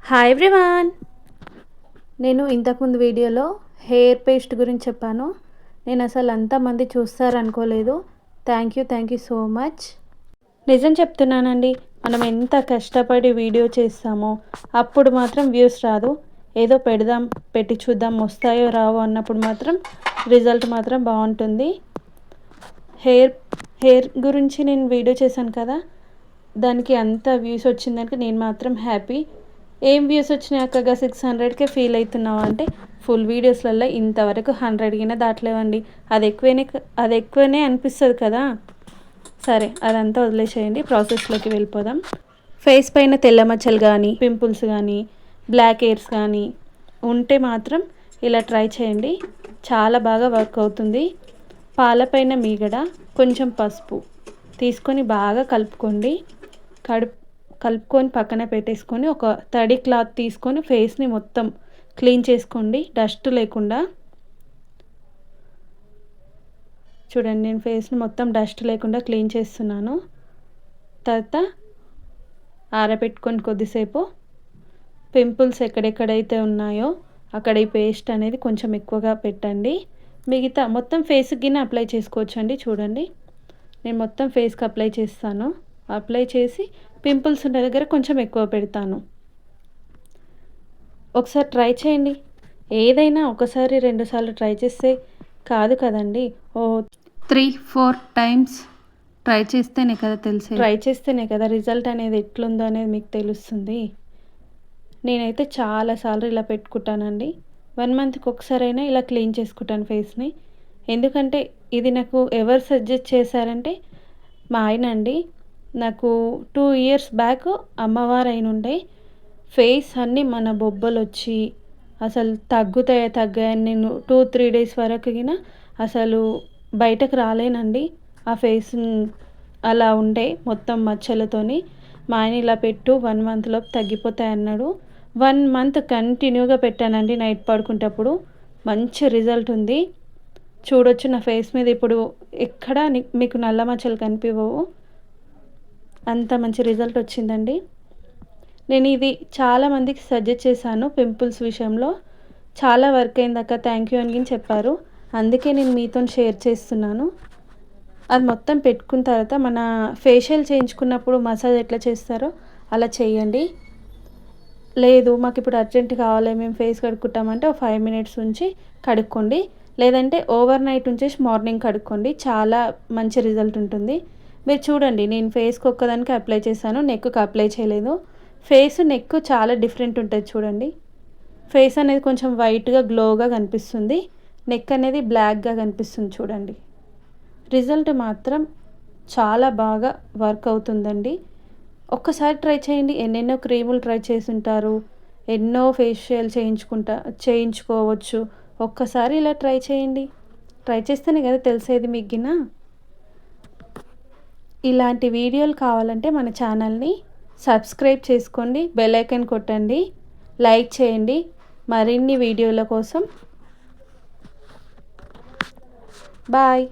Hi everyone. నేను ఇంతకుముందు వీడియోలో హెయిర్ పేస్ట్ గురించి చెప్పాను. నేను అసలు అంతమంది చూస్తారనుకోలేదు. Thank you so much. నిజం చెప్తున్నానండి, మనం ఎంత కష్టపడి వీడియో చేస్తామో అప్పుడు మాత్రం వ్యూస్ రాదు. ఏదో పెట్టి చూద్దాం వస్తాయో రావో అన్నప్పుడు మాత్రం రిజల్ట్ మాత్రం బాగుంటుంది. హెయిర్ గురించి నేను వీడియో చేశాను కదా, దానికి అంత వ్యూస్ వచ్చిందానికి నేను మాత్రం హ్యాపీ. ఏం వ్యూస్ వచ్చినాయి అక్కగా 600కే ఫీల్ అవుతున్నావు అంటే, ఫుల్ వీడియోస్లలో ఇంతవరకు 100 దాటలేవండి. అది ఎక్కువనే అనిపిస్తుంది కదా. సరే అదంతా వదిలేసేయండి, ప్రాసెస్లోకి వెళ్ళిపోదాం. ఫేస్ పైన తెల్ల మచ్చలు కానీ, పింపుల్స్ కానీ, బ్లాక్ హెయిర్స్ కానీ ఉంటే మాత్రం ఇలా ట్రై చేయండి, చాలా బాగా వర్క్ అవుతుంది. పాలపైన మీగడ, కొంచెం పసుపు తీసుకొని బాగా కలుపుకోండి. కలుపుకొని పక్కన పెట్టేసుకొని ఒక తడి క్లాత్ తీసుకొని ఫేస్ని మొత్తం క్లీన్ చేసుకోండి, డస్ట్ లేకుండా. చూడండి, నేను ఫేస్ని మొత్తం డస్ట్ లేకుండా క్లీన్ చేస్తున్నాను. తర్వాత ఆరబెట్టుకొని కొద్దిసేపు పింపుల్స్ ఎక్కడెక్కడైతే ఉన్నాయో అక్కడ ఈ పేస్ట్ అనేది కొంచెం ఎక్కువగా పెట్టండి. మిగతా మొత్తం ఫేస్కి అప్లై చేసుకోవచ్చు అండి. చూడండి, నేను మొత్తం ఫేస్కి అప్లై చేస్తాను. అప్లై చేసి పింపుల్స్ ఉన్న దగ్గర కొంచెం ఎక్కువ పెడతాను. ఒకసారి ట్రై చేయండి. ఏదైనా ఒకసారి 2 సార్లు ట్రై చేస్తే కాదు కదండి, 3-4 టైమ్స్ ట్రై చేస్తేనే కదా రిజల్ట్ అనేది ఎట్లుందో అనేది మీకు తెలుస్తుంది. నేనైతే చాలాసార్లు ఇలా పెట్టుకుంటానండి. 1 మంత్కి ఒకసారైనా ఇలా క్లీన్ చేసుకుంటాను ఫేస్ని. ఎందుకంటే ఇది నాకు ఎవరు సజెస్ట్ చేశారంటే మా ఆయన అండి. నాకు 2 ఇయర్స్ బ్యాక్ అమ్మవారు అయినుండే ఫేస్ అన్నీ మన బొబ్బలు వచ్చి అసలు తగ్గాయని నేను 2-3 డేస్ వరకు అసలు బయటకు రాలేనండి. ఆ ఫేస్ అలా ఉండే మొత్తం మచ్చలతోని. మా ఆయన ఇలా పెట్టు 1 మంత్లోపు తగ్గిపోతాయి అన్నాడు. 1 మంత్ కంటిన్యూగా పెట్టానండి. నైట్ పడుకుంటప్పుడు మంచి రిజల్ట్ ఉంది. చూడొచ్చు నా ఫేస్ మీద ఇప్పుడు ఎక్కడ మీకు నల్ల మచ్చలు కనిపించవు, అంత మంచి రిజల్ట్ వచ్చిందండి. నేను ఇది చాలామందికి సజెస్ట్ చేశాను. పింపుల్స్ విషయంలో చాలా వర్క్ అయిందాక థ్యాంక్ యూ అని చెప్పారు. అందుకే నేను మీతో షేర్ చేస్తున్నాను. అది మొత్తం పెట్టుకున్న తర్వాత మన ఫేషియల్ చేయించుకున్నప్పుడు మసాజ్ ఎట్లా చేస్తారో అలా చేయండి. లేదు మాకు ఇప్పుడు అర్జెంట్ కావాలి, మేము ఫేస్ కడుక్కుంటామంటే 5 మినిట్స్ ఉంచి కడుక్కోండి. లేదంటే ఓవర్ నైట్ ఉంచేసి మార్నింగ్ కడుక్కోండి, చాలా మంచి రిజల్ట్ ఉంటుంది. మీరు చూడండి, నేను ఫేస్కి ఒక్కదానికి అప్లై చేశాను, నెక్కి అప్లై చేయలేదు. ఫేస్ నెక్ చాలా డిఫరెంట్ ఉంటుంది. చూడండి, ఫేస్ అనేది కొంచెం వైట్గా గ్లోగా కనిపిస్తుంది, నెక్ అనేది బ్లాక్గా కనిపిస్తుంది. చూడండి, రిజల్ట్ మాత్రం చాలా బాగా వర్క్ అవుతుందండి. ఒక్కసారి ట్రై చేయండి. ఎన్నెన్నో క్రీములు ట్రై చేసి ఉంటారు, ఎన్నో ఫేషియల్ చేయించుకోవచ్చు. ఒక్కసారి ఇలా ట్రై చేయండి. ట్రై చేస్తేనే కదా తెలిసేది మీకు. ఇలాంటి వీడియోలు కావాలంటే మన ఛానల్ని సబ్స్క్రైబ్ చేసుకోండి, బెల్ ఐకాన్ కొట్టండి, లైక్ చేయండి మరిన్ని వీడియోల కోసం. బాయ్.